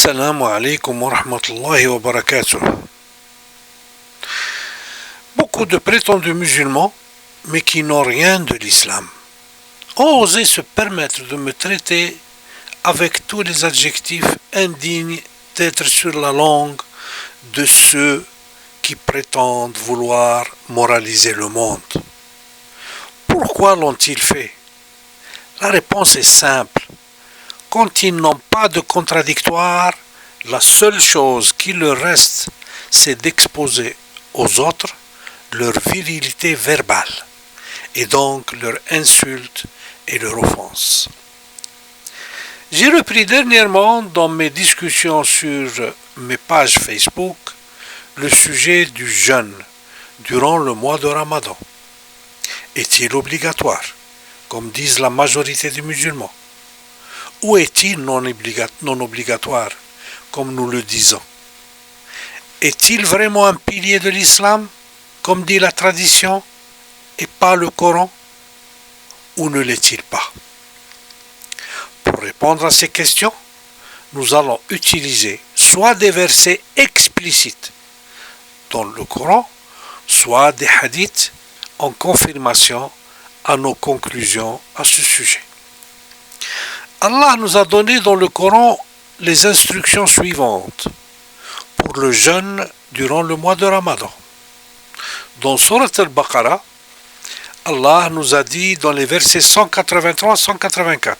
Assalamu alaikum wa rahmatullahi wa barakatuh. Beaucoup de prétendus musulmans, mais qui n'ont rien de l'islam, ont osé se permettre de me traiter avec tous les adjectifs indignes d'être sur la langue de ceux qui prétendent vouloir moraliser le monde. Pourquoi l'ont-ils fait? La réponse est simple. Quand ils n'ont pas de contradictoire, la seule chose qui leur reste, c'est d'exposer aux autres leur virilité verbale, et donc leur insulte et leur offense. J'ai repris dernièrement dans mes discussions sur mes pages Facebook le sujet du jeûne durant le mois de Ramadan. Est-il obligatoire, comme disent la majorité des musulmans? Ou est-il non obligatoire, comme nous le disons? Est-il vraiment un pilier de l'islam, comme dit la tradition, et pas le Coran? Ou ne l'est-il pas? Pour répondre à ces questions, nous allons utiliser soit des versets explicites dans le Coran, soit des hadiths en confirmation à nos conclusions à ce sujet. Allah nous a donné dans le Coran les instructions suivantes pour le jeûne durant le mois de Ramadan. Dans Surat al-Baqarah, Allah nous a dit dans les versets 183-184: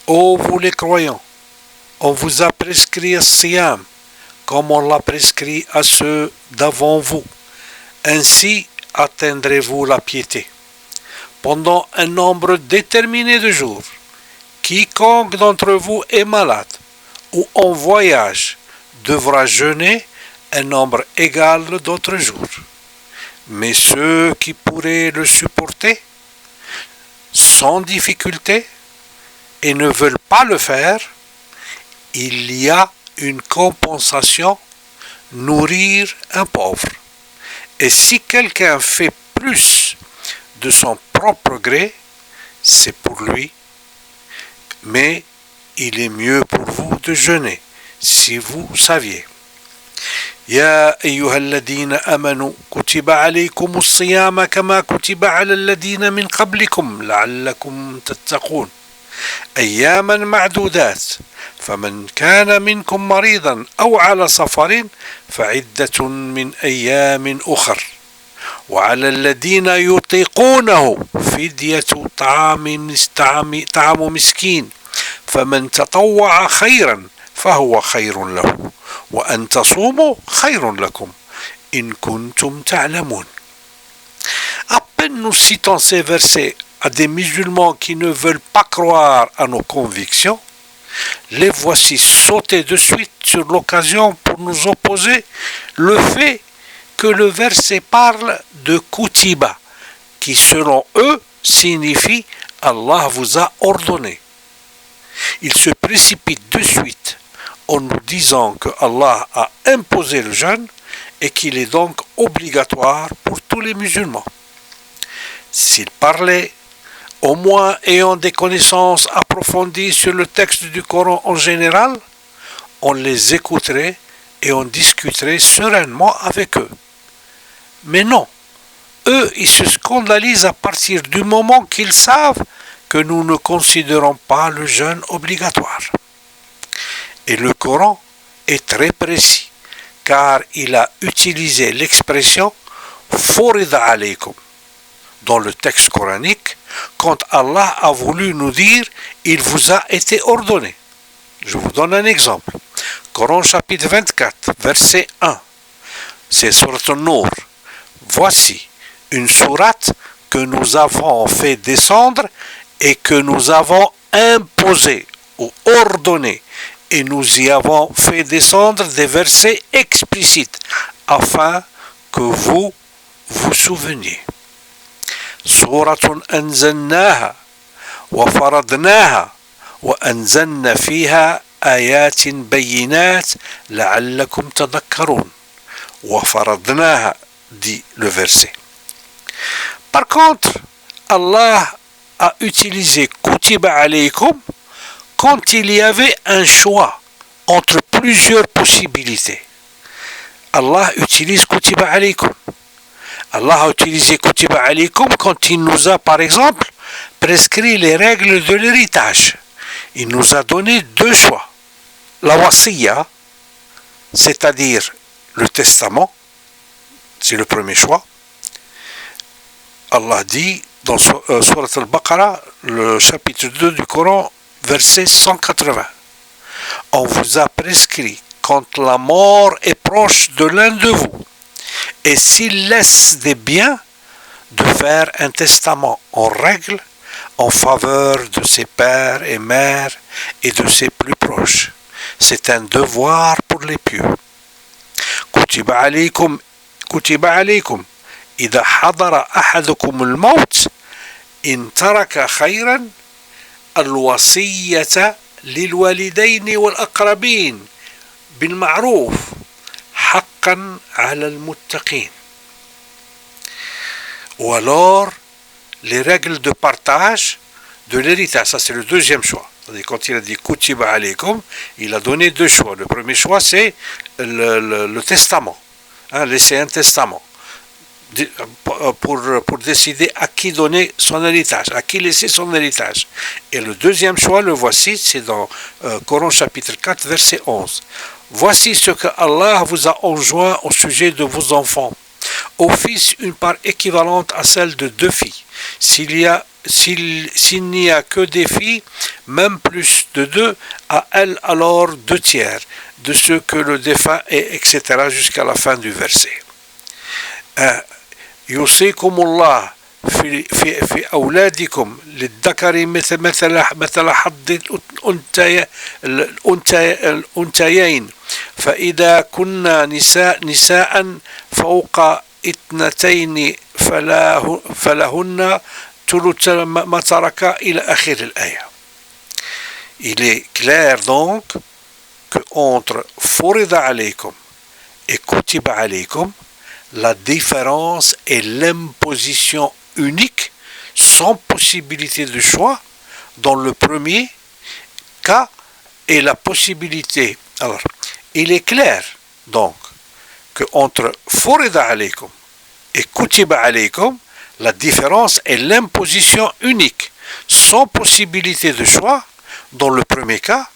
Ô vous les croyants, on vous a prescrit le siyam comme on l'a prescrit à ceux d'avant vous. Ainsi atteindrez-vous la piété pendant un nombre déterminé de jours. Quiconque d'entre vous est malade ou en voyage devra jeûner un nombre égal d'autres jours. Mais ceux qui pourraient le supporter sans difficulté et ne veulent pas le faire, il y a une compensation: nourrir un pauvre. Et si quelqu'un fait plus de son propre gré, c'est pour lui, mais il est mieux pour vous de jeûner, si vous saviez. يا أيها الذين آمنوا كتب عليكم الصيام كما كتب على الذين من قبلكم لعلكم تتقون أياما معدودات فمن كان منكم مريضا أو على سفر فعدة من أيام أخر وعلى الذين يطيقونه فدية طعام مسكين فمن تطوع خيرا فهو خير له وأن تصوموا خير لكم إن كنتم تعلمون. À peine nous citons ces versets à des musulmans qui ne veulent pas croire à nos convictions, les voici sauter de suite sur l'occasion pour nous opposer le fait que le verset parle de kutiba, qui selon eux signifie Allah vous a ordonné. Ils se précipitent de suite en nous disant que Allah a imposé le jeûne et qu'il est donc obligatoire pour tous les musulmans. S'ils parlaient, au moins ayant des connaissances approfondies sur le texte du Coran en général, on les écouterait et on discuterait sereinement avec eux. Mais non, eux, ils se scandalisent à partir du moment qu'ils savent que nous ne considérons pas le jeûne obligatoire. Et le Coran est très précis, car il a utilisé l'expression « Furida alaykum » dans le texte coranique, quand Allah a voulu nous dire « Il vous a été ordonné ». Je vous donne un exemple. Coran chapitre 24, verset 1. C'est sourate An-Nur. Voici une sourate que nous avons fait descendre et que nous avons imposée ou ordonnée, et nous y avons fait descendre des versets explicites afin que vous vous souveniez. Suratun anzalnaha wa faradnaha wa anzalna fiha ayatin bayyinat la'allakum tadhakkarun. Wa faradnaha, dit le verset. Par contre, Allah a utilisé kutiba alaykum quand il y avait un choix entre plusieurs possibilités, Allah utilise kutiba alaykum. Allah a utilisé kutiba alaykum quand il nous a, par exemple, prescrit les règles de l'héritage. Il nous a donné deux choix. La wasiya, c'est-à-dire le testament, c'est le premier choix. Allah dit dans Surat al-Baqarah, le chapitre 2 du Coran, verset 180. On vous a prescrit quand la mort est proche de l'un de vous, et s'il laisse des biens, de faire un testament en règle en faveur de ses pères et mères et de ses plus proches. C'est un devoir pour les pieux. Kutiba alaykum, إذا حضر أحدكم الموت إن ترك خيرا الوصية للوالدين والأقربين بالمعروف حقا على المتقين. Ou alors les règles de partage de l'héritage, ça c'est le deuxième choix. C'est-à-dire, quand il a dit kutiba alaykum, il a donné deux choix. Le premier choix c'est le testament, laisser un testament pour décider à qui donner son héritage, à qui laisser son héritage. Et le deuxième choix, le voici, c'est dans Coran chapitre 4 verset 11. Voici ce que Allah vous a enjoint au sujet de vos enfants. Au fils, une part équivalente à celle de deux filles. S'il n'y a que des filles, même plus de deux, à elles alors deux tiers de ce que le défunt est, etc. jusqu'à la fin du verset. يوصيكم الله في أولادكم للذكر مثل حظ الأنثيين فإذا كنا نساء فوق اثنتين فلهن ثلث ما ترك إلى آخر الآية. Il est clair donc que entre فرض عليكم et كتب عليكم, la différence est l'imposition unique, sans possibilité de choix, dans le premier cas, et la possibilité. Alors, il est clair, donc, que entre Furida alaykum et Kutiba alaykum, la différence est l'imposition unique, sans possibilité de choix, dans le premier cas,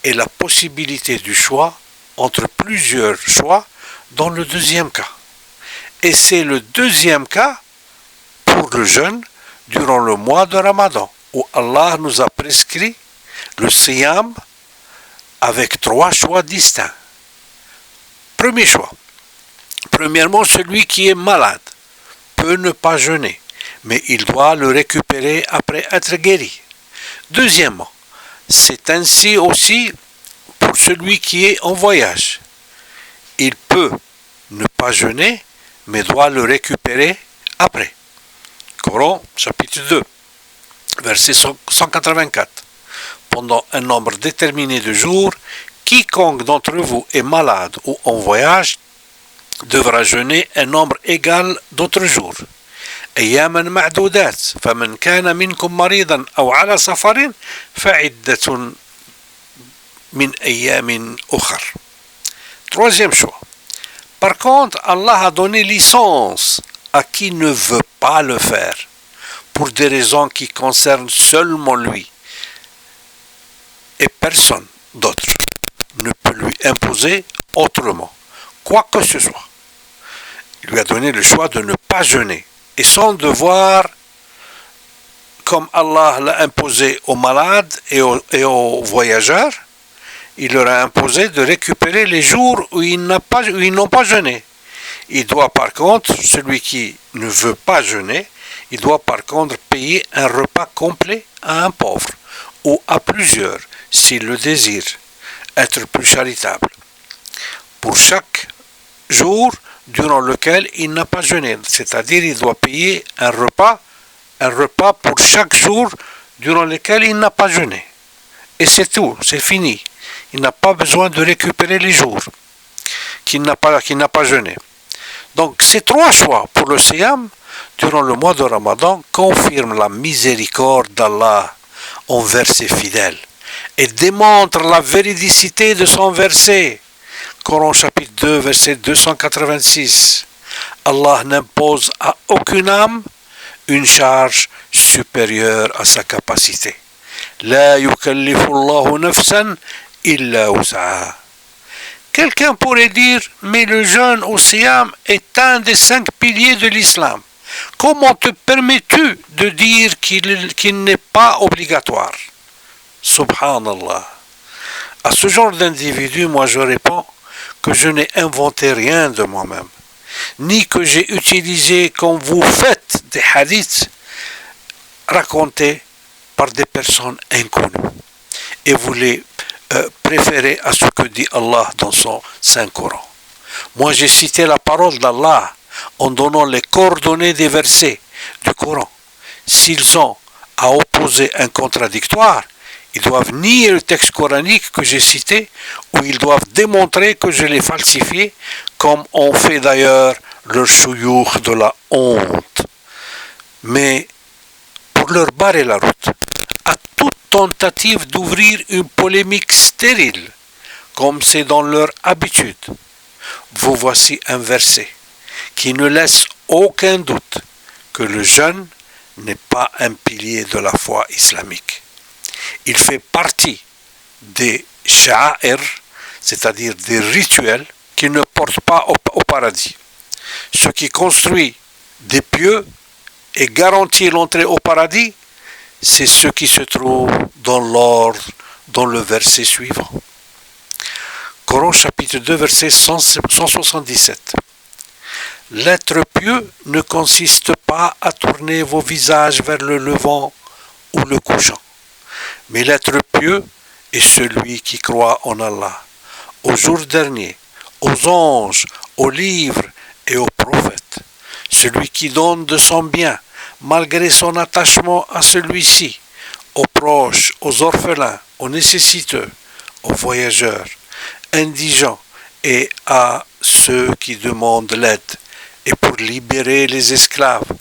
et la possibilité du choix entre plusieurs choix, dans le deuxième cas. Et c'est le deuxième cas pour le jeûne durant le mois de Ramadan, où Allah nous a prescrit le siyam avec trois choix distincts. Premier choix. Premièrement, celui qui est malade peut ne pas jeûner, mais il doit le récupérer après être guéri. Deuxièmement, c'est ainsi aussi pour celui qui est en voyage. Il peut ne pas jeûner, mais doit le récupérer après. Coran, chapitre 2, verset 184. Pendant un nombre déterminé de jours, quiconque d'entre vous est malade ou en voyage devra jeûner un nombre égal d'autres jours. أياما معدودات فمن كان منكم مريضا أو على سفر فعدة من أيام أخر. Troisième choix. Par contre, Allah a donné licence à qui ne veut pas le faire, pour des raisons qui concernent seulement lui, et personne d'autre ne peut lui imposer autrement, quoi que ce soit. Il lui a donné le choix de ne pas jeûner, et son devoir, comme Allah l'a imposé aux malades et aux voyageurs, il leur a imposé de récupérer les jours où ils n'ont pas jeûné. Il doit par contre, celui qui ne veut pas jeûner, il doit par contre payer un repas complet à un pauvre, ou à plusieurs, s'il le désire, être plus charitable, pour chaque jour durant lequel il n'a pas jeûné. C'est-à-dire il doit payer un repas pour chaque jour durant lequel il n'a pas jeûné. Et c'est tout, c'est fini. Il n'a pas besoin de récupérer les jours qu'il n'a pas jeûné. Donc ces trois choix pour le siyam durant le mois de Ramadan confirment la miséricorde d'Allah envers ses fidèles, et démontre la véridicité de son verset. Coran chapitre 2, verset 286. Allah n'impose à aucune âme une charge supérieure à sa capacité. La yukallifu Allahu nafsan illa wus'aha. Quelqu'un pourrait dire, mais le jeûne au siyam est un des 5 piliers de l'islam. Comment te permets-tu de dire qu'il n'est pas obligatoire? Subhanallah. À ce genre d'individu, moi je réponds que je n'ai inventé rien de moi-même, ni que j'ai utilisé comme vous faites des hadiths racontés par des personnes inconnues. Et vous les préférez à ce que dit Allah dans son Saint-Coran. Moi j'ai cité la parole d'Allah en donnant les coordonnées des versets du Coran. S'ils ont à opposer un contradictoire, ils doivent nier le texte coranique que j'ai cité, ou ils doivent démontrer que je l'ai falsifié, comme on fait d'ailleurs le chouyouk de la honte. Mais pour leur barrer la route, à toute tentative d'ouvrir une polémique stérile, comme c'est dans leur habitude, vous voici un verset qui ne laisse aucun doute que le jeûne n'est pas un pilier de la foi islamique. Il fait partie des sha'air, c'est-à-dire des rituels qui ne portent pas au paradis. Ce qui construit des pieux et garantit l'entrée au paradis, c'est ce qui se trouve dans l'ordre, dans le verset suivant. Coran chapitre 2, verset 177. L'être pieux ne consiste pas à tourner vos visages vers le levant ou le couchant, mais l'être pieux est celui qui croit en Allah, au jour dernier, aux anges, aux livres et aux prophètes, celui qui donne de son bien, malgré son attachement à celui-ci, aux proches, aux orphelins, aux nécessiteux, aux voyageurs, indigents et à ceux qui demandent l'aide, et pour libérer les esclaves,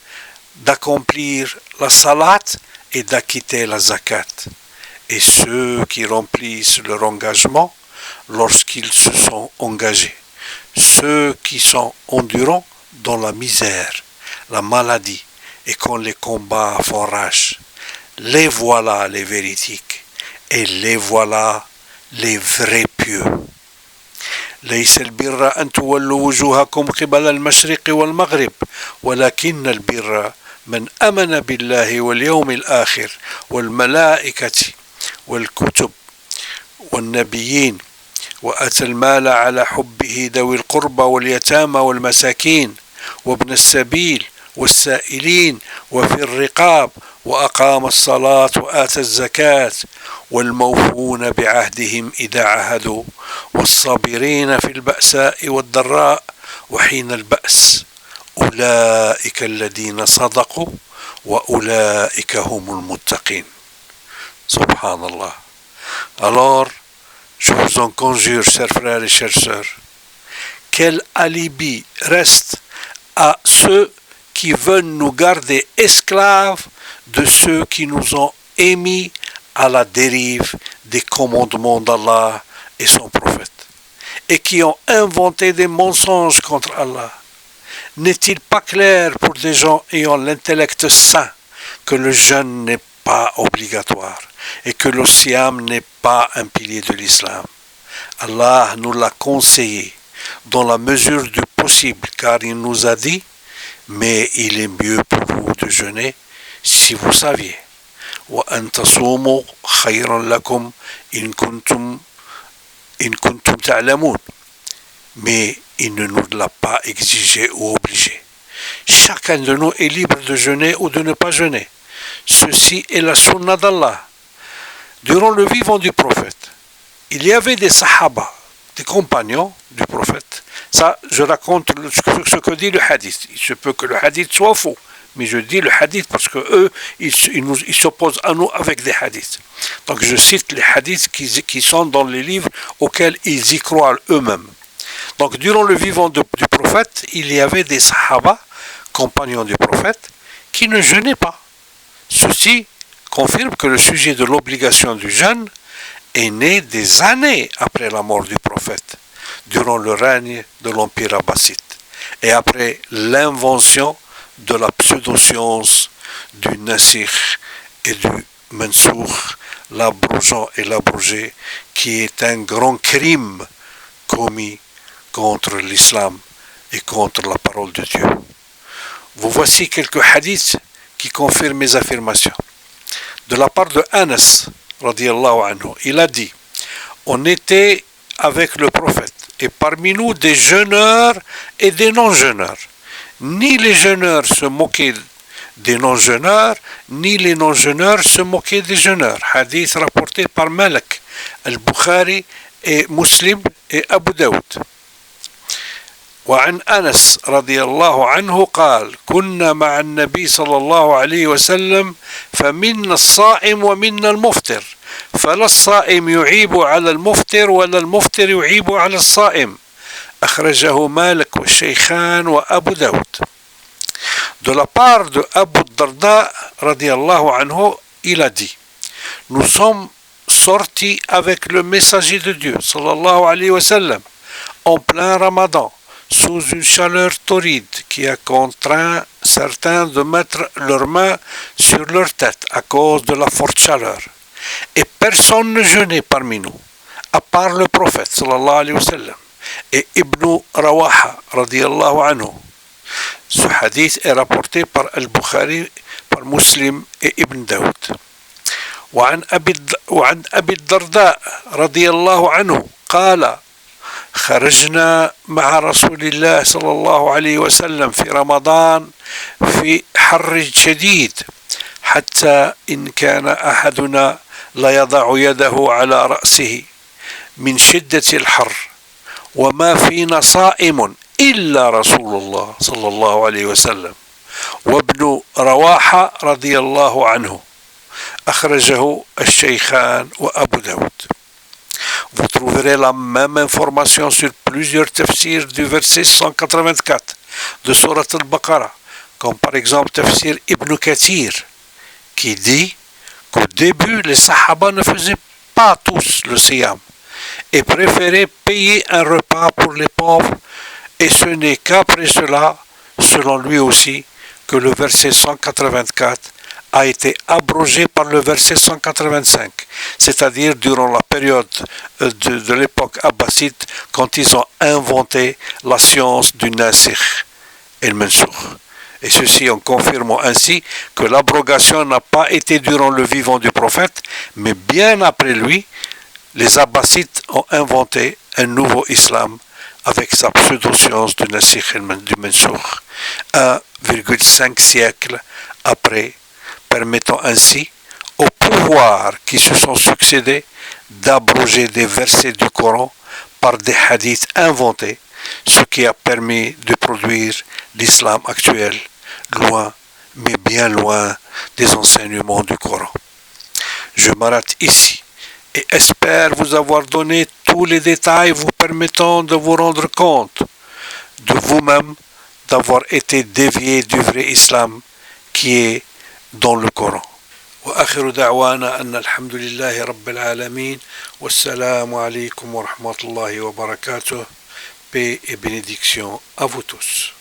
d'accomplir la salat et d'acquitter la zakat, et ceux qui remplissent leur engagement lorsqu'ils se sont engagés, ceux qui sont endurants dans la misère, la maladie, et quand les combats font rage. Les voilà les véridiques, et les voilà les vrais pieux. ليس البر أن تولوا وجوهكم قبل المشرق والمغرب ولكن البر من آمن بالله واليوم الآخر والملائكة والكتب والنبيين وآتى المال على حبه ذوي القربى واليتامى والمساكين وابن السبيل والسائلين وفي الرقاب وأقام الصلاة وآتى الزكاة والموفون بعهدهم إذا عاهدوا والصابرين في البأساء والضراء وحين البأس أولئك الذين صدقوا وأولئك هم المتقين. Subhanallah. Alors, je vous en conjure, chers frères et chères sœurs, quel alibi reste à ceux qui veulent nous garder esclaves de ceux qui nous ont émis à la dérive des commandements d'Allah et son prophète, et qui ont inventé des mensonges contre Allah. N'est-il pas clair pour des gens ayant l'intellect sain que le jeûne n'est pas obligatoire et que le siyam n'est pas un pilier de l'islam? Allah nous l'a conseillé dans la mesure du possible, car il nous a dit: mais il est mieux pour vous de jeûner si vous saviez. وَأَن تَصُومُوا خَيْرٌ لَكُمْ إِن كُنتُمْ تَعْلَمُونَ. Mais il ne nous l'a pas exigé ou obligé. Chacun de nous est libre de jeûner ou de ne pas jeûner. Ceci est la sunna d'Allah. Durant le vivant du prophète, il y avait des sahaba, des compagnons du prophète. Ça, je raconte ce que dit le hadith. Il se peut que le hadith soit faux, mais je dis le hadith parce que eux, ils s'opposent à nous avec des hadiths. Donc je cite les hadiths qui sont dans les livres auxquels ils y croient eux-mêmes. Donc durant le vivant du prophète, il y avait des sahaba, compagnons du prophète, qui ne jeûnaient pas. Ceci confirme que le sujet de l'obligation du jeûne est né des années après la mort du prophète, durant le règne de l'Empire abbasside, et après l'invention de la pseudo-science du nasikh et du mansoukh, l'abrogeant et l'abrogé, qui est un grand crime commis contre l'islam et contre la parole de Dieu. Vous voici quelques hadiths qui confirment mes affirmations. De la part de Anas, radiallahu anhu, il a dit: on était avec le prophète, et parmi nous des jeûneurs et des non-jeûneurs. Ni les jeûneurs se moquaient des non-jeûneurs, ni les non-jeûneurs se moquaient des jeûneurs. Hadith rapporté par Malik, Al-Bukhari et Muslim et Abu Daoud. وعن أنس رضي الله عنه قال: كنا مع النبي صلى الله عليه وسلم فمنا الصائم ومنا المفطر فلا الصائم يعيب على المفطر ولا المفطر يعيب على الصائم. أخرجه مالك والشيخان وأبو داود. De la part de Abu Darda radiallahu anhu, il a dit: nous sommes sortis avec le messager de Dieu sallallahu alayhi wa sallam en plein Ramadan, sous une chaleur torride qui a contraint certains de mettre leurs mains sur leur tête à cause de la forte chaleur. Et personne ne jeûnait parmi nous, à part le prophète sallallahu alayhi wa sallam et Ibn Rawaha radiallahu anhu. Ce hadith est rapporté par Al-Bukhari, par Muslim et Ibn Daoud. وعن أبي الدرداء رضي الله عنه قال: خرجنا مع رسول الله صلى الله عليه وسلم في رمضان في حر شديد حتى إن كان أحدنا ليضع يده على رأسه من شدة الحر وما فينا صائم إلا رسول الله صلى الله عليه وسلم وابن رواحة رضي الله عنه. أخرجه الشيخان وأبو داود. Vous trouverez la même information sur plusieurs tafsirs du verset 184 de Surat al-Baqarah, comme par exemple tafsir Ibn Kathir, qui dit qu'au début, les Sahaba ne faisaient pas tous le siyam et préféraient payer un repas pour les pauvres, et ce n'est qu'après cela, selon lui aussi, que le verset 184 a été abrogé par le verset 185, c'est-à-dire durant la période de l'époque abbasside, quand ils ont inventé la science du nasikh et le mansoukh. Et ceci en confirmant ainsi que l'abrogation n'a pas été durant le vivant du prophète, mais bien après lui, les abbassides ont inventé un nouveau islam avec sa pseudo-science du nasikh et du mansoukh, 1,5 siècle après, permettant ainsi aux pouvoirs qui se sont succédés d'abroger des versets du Coran par des hadiths inventés, ce qui a permis de produire l'islam actuel, loin, mais bien loin des enseignements du Coran. Je m'arrête ici et espère vous avoir donné tous les détails vous permettant de vous rendre compte de vous-même d'avoir été dévié du vrai islam qui est dans le Coran. وآخر دعوانا أن الحمد لله رب العالمين والسلام عليكم ورحمة الله وبركاته. Paix et bénédiction à vous tous.